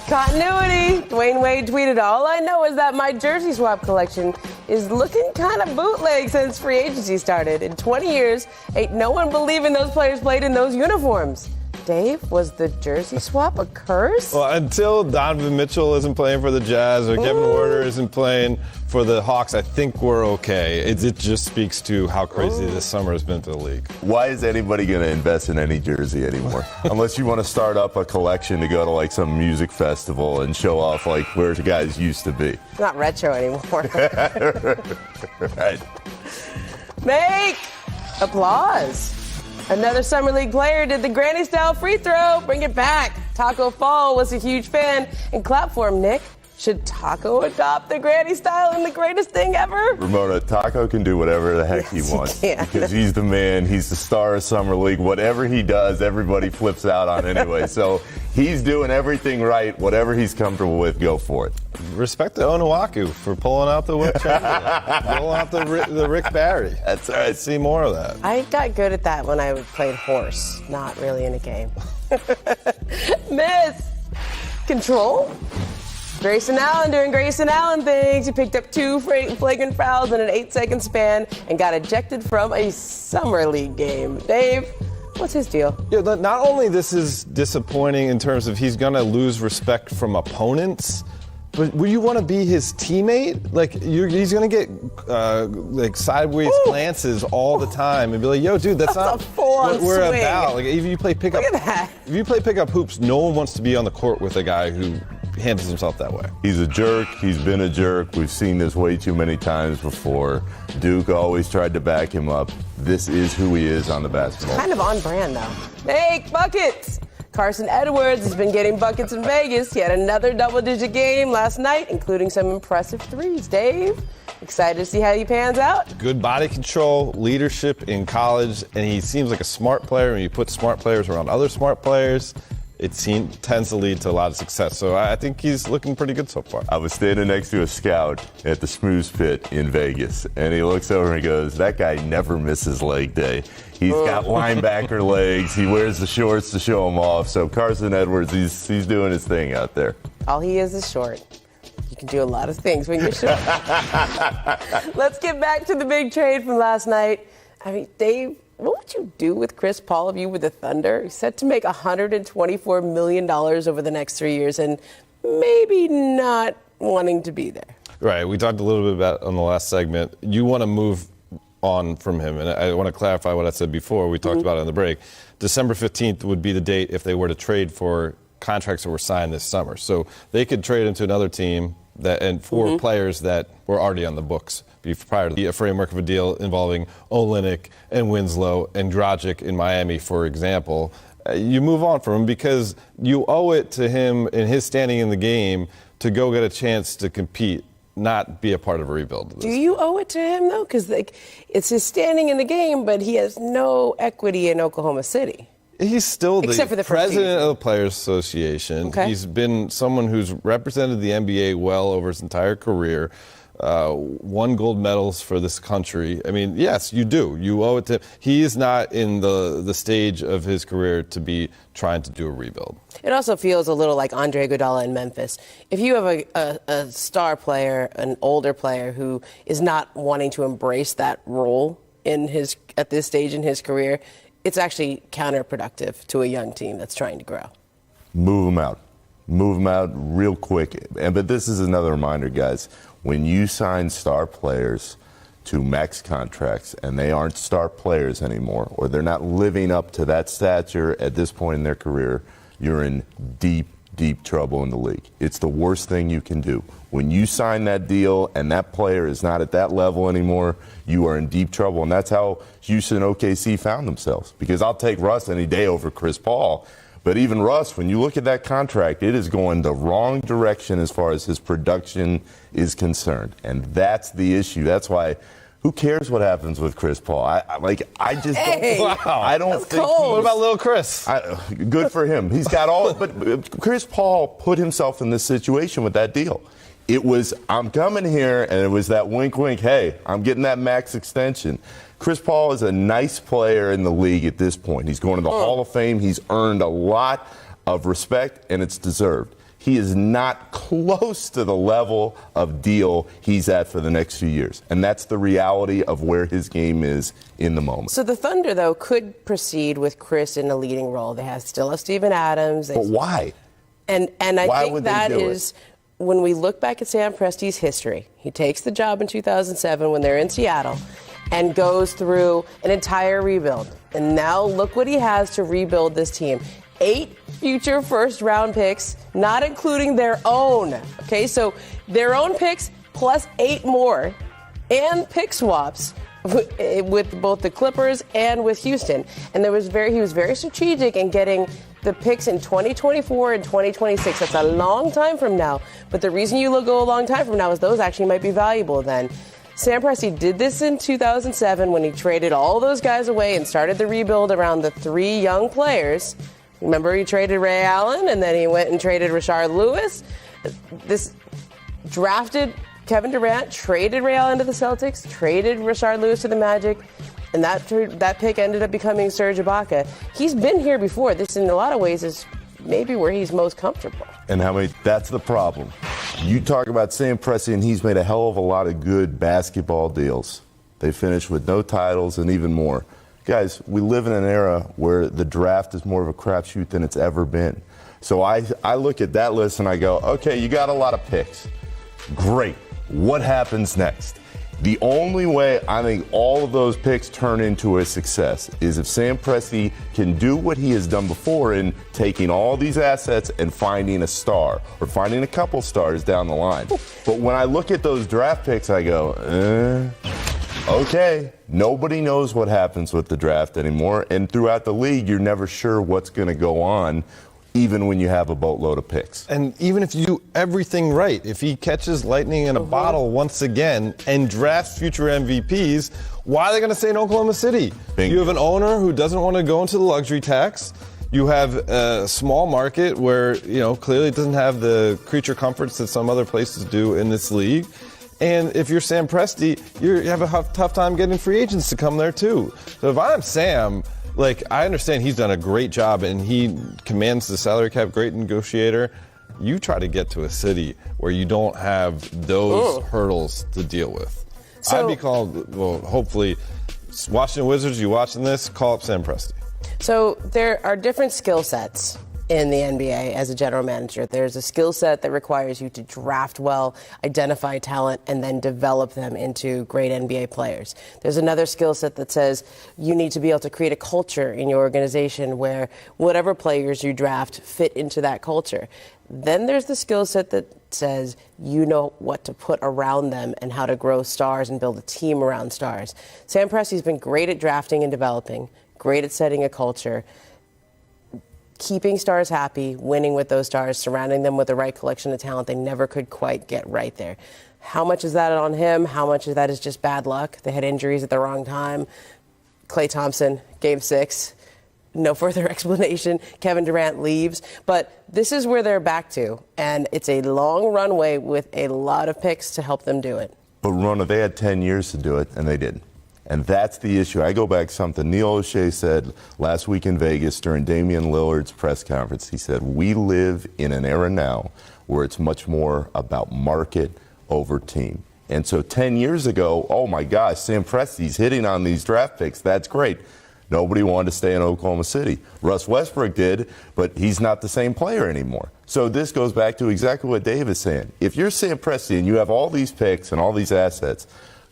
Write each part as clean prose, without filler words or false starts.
Continuity. Dwayne Wade tweeted, "All I know is that my jersey swap collection is looking kind of bootleg since free agency started. In 20 years, ain't no one believing those players played in those uniforms." Dave, was the jersey swap a curse? Well, until Donovan Mitchell isn't playing for the Jazz or Kevin Huerter isn't playing for the Hawks, I think we're okay. It just speaks to how crazy this summer has been for the league. Why is anybody going to invest in any jersey anymore? Unless you want to start up a collection to go to like some music festival and show off like where the guys used to be. It's not retro anymore. Right. Make applause. Another Summer League player did the granny-style free throw. Bring it back. Taco Fall was a huge fan. And clap for him, Nick. Should Taco adopt the granny style and the greatest thing ever? Ramona, Taco can do whatever the heck he wants. Because he's the man. He's the star of Summer League. Whatever he does, everybody flips out on anyway. So he's doing everything right. Whatever he's comfortable with, go for it. Respect to Onuaku for pulling out the Wick Chamberlain, pulling out the Rick Barry. That's right. Let's see more of that. I got good at that when I played horse, not really in a game. Miss Control. Grayson Allen doing Grayson Allen things. He picked up 2 flagrant fouls in an 8-second span and got ejected from a Summer League game. Dave, what's his deal? Yeah, not only this is disappointing in terms of he's going to lose respect from opponents, but would you want to be his teammate? Like, he's going to get like sideways glances all the time and be like, "Yo, dude, that's not what we're swing. about." Like, if you play pickup, Look at that. If you play pickup hoops, no one wants to be on the court with a guy who handles himself that way. He's a jerk. He's been a jerk. We've seen this way too many times before. Duke always tried to back him up. This is who he is on the basketball. Kind of on brand, though. Make buckets. Carson Edwards has been getting buckets in Vegas. He had another double-digit game last night, including some impressive threes. Dave, excited to see how he pans out? Good body control, leadership in college, and he seems like a smart player. When you put smart players around other smart players, it tends to lead to a lot of success. So I think he's looking pretty good so far. I was standing next to a scout at the Smooze Pit in Vegas, and he looks over and he goes, "That guy never misses leg day. He's got linebacker legs. He wears the shorts to show them off." So Carson Edwards, he's doing his thing out there. All he is short. You can do a lot of things when you're short. Let's get back to the big trade from last night. I mean, Dave, what would you do with Chris Paul if you were the Thunder? He's set to make $124 million over the next 3 years and maybe not wanting to be there. Right. We talked a little bit about on the last segment. You want to move on from him. And I want to clarify what I said before. We talked about it on the break. December 15th would be the date if they were to trade for contracts that were signed this summer. So they could trade him to another team and for players that were already on the books prior to the framework of a deal involving Olynyk and Winslow and Dragic in Miami, for example. You move on from him because you owe it to him in his standing in the game to go get a chance to compete, not be a part of a rebuild. Do you owe it to him, though? Because it's his standing in the game, but he has no equity in Oklahoma City. He's still the president of the Players Association. Okay. He's been someone who's represented the NBA well over his entire career. Won gold medals for this country. I mean, yes, you do. You owe it to him. He is not in the stage of his career to be trying to do a rebuild. It also feels a little like Andre Iguodala in Memphis. If you have a star player, an older player who is not wanting to embrace that role at this stage in his career, it's actually counterproductive to a young team that's trying to grow. Move him out. Move them out real quick. But this is another reminder, guys. When you sign star players to max contracts and they aren't star players anymore, or they're not living up to that stature at this point in their career, you're in deep, deep trouble in the league. It's the worst thing you can do. When you sign that deal and that player is not at that level anymore, you are in deep trouble. And that's how Houston and OKC found themselves. Because I'll take Russ any day over Chris Paul. But even Russ, when you look at that contract, it is going the wrong direction as far as his production is concerned. And that's the issue. That's why, who cares what happens with Chris Paul? I just don't. Wow. I don't think. What about little Chris? Good for him. He's got all. But Chris Paul put himself in this situation with that deal. It was, I'm coming here, and it was that wink, wink, hey, I'm getting that max extension. Chris Paul is a nice player in the league at this point. He's going to the Hall of Fame. He's earned a lot of respect, and it's deserved. he is not close to the level of deal he's at for the next few years. And that's the reality of where his game is in the moment. So the Thunder, though, could proceed with Chris in a leading role. They still have Steven Adams. But why? And I Why think would they that do is, when we look back at Sam Presti's history, he takes the job in 2007 when they're in Seattle and goes through an entire rebuild. And now look what he has to rebuild this team. 8 future first-round picks, not including their own. Okay, so their own picks plus 8 more, and pick swaps with both the Clippers and with Houston. And he was very strategic in getting the picks in 2024 and 2026. That's a long time from now. But the reason you go a long time from now is those actually might be valuable then. Sam Presti did this in 2007 when he traded all those guys away and started the rebuild around the 3 young players. Remember, he traded Ray Allen, and then he went and traded Rashard Lewis. This drafted Kevin Durant, traded Ray Allen to the Celtics, traded Rashard Lewis to the Magic, and that pick ended up becoming Serge Ibaka. He's been here before. This, in a lot of ways, is maybe where he's most comfortable. And that's the problem. You talk about Sam Presti, and he's made a hell of a lot of good basketball deals. They finished with no titles and even more. Guys, we live in an era where the draft is more of a crapshoot than it's ever been. So I look at that list and I go, okay, you got a lot of picks. Great. What happens next? The only way I think all of those picks turn into a success is if Sam Presti can do what he has done before in taking all these assets and finding a star or finding a couple stars down the line. But when I look at those draft picks, I go, okay, nobody knows what happens with the draft anymore. And throughout the league, you're never sure what's going to go on, even when you have a boatload of picks. And even if you do everything right, if he catches lightning in a bottle once again and drafts future MVPs, why are they going to stay in Oklahoma City? Bingo. You have an owner who doesn't want to go into the luxury tax. You have a small market where, clearly it doesn't have the creature comforts that some other places do in this league. And if you're Sam Presti, you have a tough time getting free agents to come there, too. So if I'm Sam, I understand he's done a great job and he commands the salary cap, great negotiator. You try to get to a city where you don't have those hurdles to deal with. So, I'd be called, hopefully, Washington Wizards, you watching this, call up Sam Presti. So there are different skill sets in the NBA as a general manager. There's a skill set that requires you to draft well, identify talent, and then develop them into great NBA players. There's another skill set that says you need to be able to create a culture in your organization where whatever players you draft fit into that culture. Then there's the skill set that says you know what to put around them and how to grow stars and build a team around stars. Sam Presti's been great at drafting and developing, great at setting a culture, keeping stars happy, winning with those stars, surrounding them with the right collection of talent. They never could quite get right there. How much is that on him? How much of that is just bad luck? They had injuries at the wrong time. Klay Thompson, Game 6, no further explanation. Kevin Durant leaves. But this is where they're back to, and it's a long runway with a lot of picks to help them do it. But, Rona, they had 10 years to do it, and they didn't. And that's the issue. I go back to something Neil O'Shea said last week in Vegas during Damian Lillard's press conference. He said, we live in an era now where it's much more about market over team. And so 10 years ago, oh my gosh, Sam Presti's hitting on these draft picks. That's great. Nobody wanted to stay in Oklahoma City. Russ Westbrook did, but he's not the same player anymore. So this goes back to exactly what Dave is saying. If you're Sam Presti and you have all these picks and all these assets,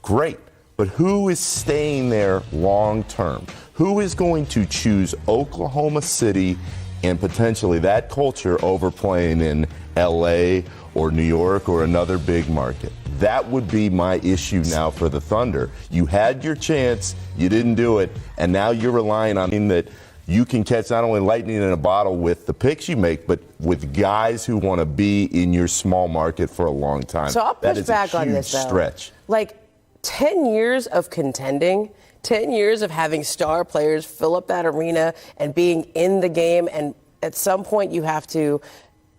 great. But who is staying there long term? Who is going to choose Oklahoma City and potentially that culture over playing in L.A. or New York or another big market? That would be my issue now for the Thunder. You had your chance, you didn't do it, and now you're relying on that you can catch not only lightning in a bottle with the picks you make, but with guys who want to be in your small market for a long time. So I'll push back on this, though. That is a huge stretch. 10 years of contending, 10 years of having star players fill up that arena and being in the game, and at some point you have to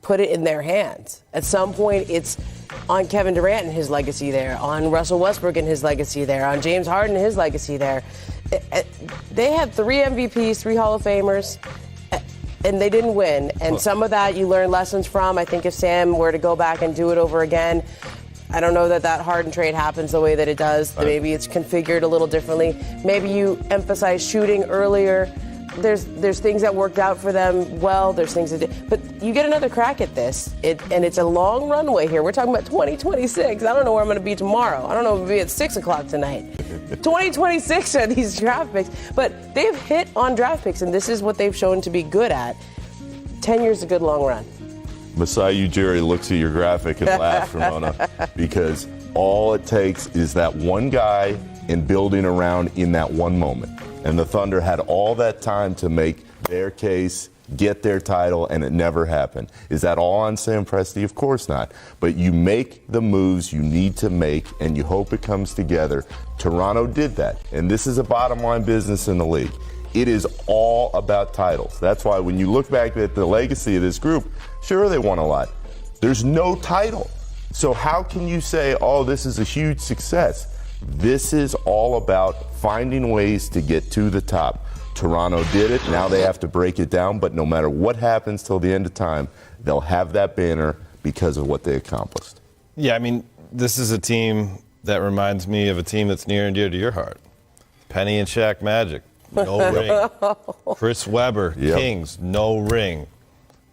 put it in their hands. At some point it's on Kevin Durant and his legacy there, on Russell Westbrook and his legacy there, on James Harden and his legacy there. They had 3 MVPs, 3 Hall of Famers. and they didn't win. And some of that you learn lessons from. I think if Sam were to go back and do it over again, I don't know that Harden trade happens the way that it does. Right. Maybe it's configured a little differently. Maybe you emphasize shooting earlier. There's things that worked out for them well. There's things that did. But you get another crack at this. And it's a long runway here. We're talking about 2026. I don't know where I'm going to be tomorrow. I don't know if I'll be at 6 o'clock tonight. 2026 are these draft picks. But they've hit on draft picks, and this is what they've shown to be good at. 10 years is a good long run. Masai Ujiri looks at your graphic and laughs, Ramona, because all it takes is that one guy and building around in that one moment. And the Thunder had all that time to make their case, get their title, and it never happened. Is that all on Sam Presti? Of course not. But you make the moves you need to make, and you hope it comes together. Toronto did that. And this is a bottom-line business in the league. It is all about titles. That's why when you look back at the legacy of this group, sure, they won a lot. There's no title. So how can you say, oh, this is a huge success? This is all about finding ways to get to the top. Toronto did it. Now they have to break it down. But no matter what happens till the end of time, they'll have that banner because of what they accomplished. Yeah, I mean, this is a team that reminds me of a team that's near and dear to your heart. Penny and Shaq Magic, no ring. Chris Webber, Kings, no ring.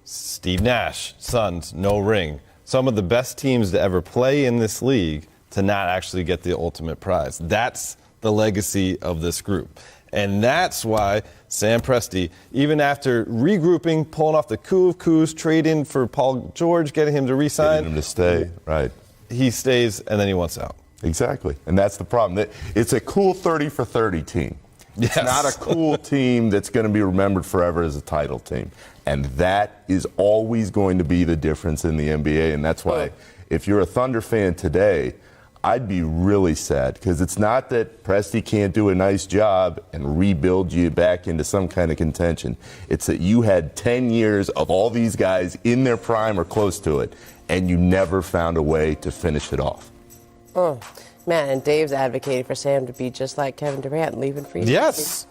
Steve Nash, Suns, no ring. Some of the best teams to ever play in this league to not actually get the ultimate prize. That's the legacy of this group. And that's why Sam Presti, even after regrouping, pulling off the coup of coups, trading for Paul George, getting him to re-sign. Getting him to stay, right. He stays, and then he wants out. Exactly. And that's the problem. It's a cool 30 for 30 team. It's not a cool team that's going to be remembered forever as a title team. And that is always going to be the difference in the NBA. And that's why if you're a Thunder fan today, I'd be really sad, because it's not that Presti can't do a nice job and rebuild you back into some kind of contention. It's that you had 10 years of all these guys in their prime or close to it, and you never found a way to finish it off. Oh, man, and Dave's advocating for Sam to be just like Kevin Durant, leaving free. Yes.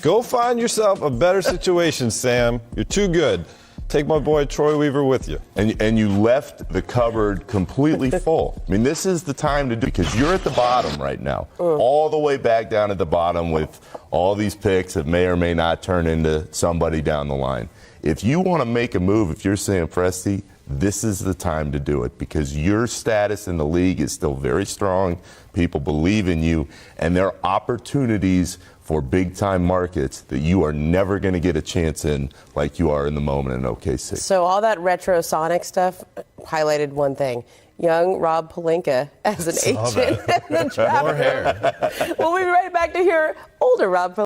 Go find yourself a better situation, Sam. You're too good. Take my boy Troy Weaver with you. And you left the cupboard completely full. I mean, this is the time to do it, because you're at the bottom right now. All the way back down at the bottom with all these picks that may or may not turn into somebody down the line. If you want to make a move, if you're Sam Presti, this is the time to do it, because your status in the league is still very strong. People believe in you, and there are opportunities for big-time markets that you are never going to get a chance in like you are in the moment in OKC. So all that retro Sonic stuff highlighted one thing. Young Rob Pelinka as an agent in the draft. More hair. We'll be right back to hear older Rob Pelinka.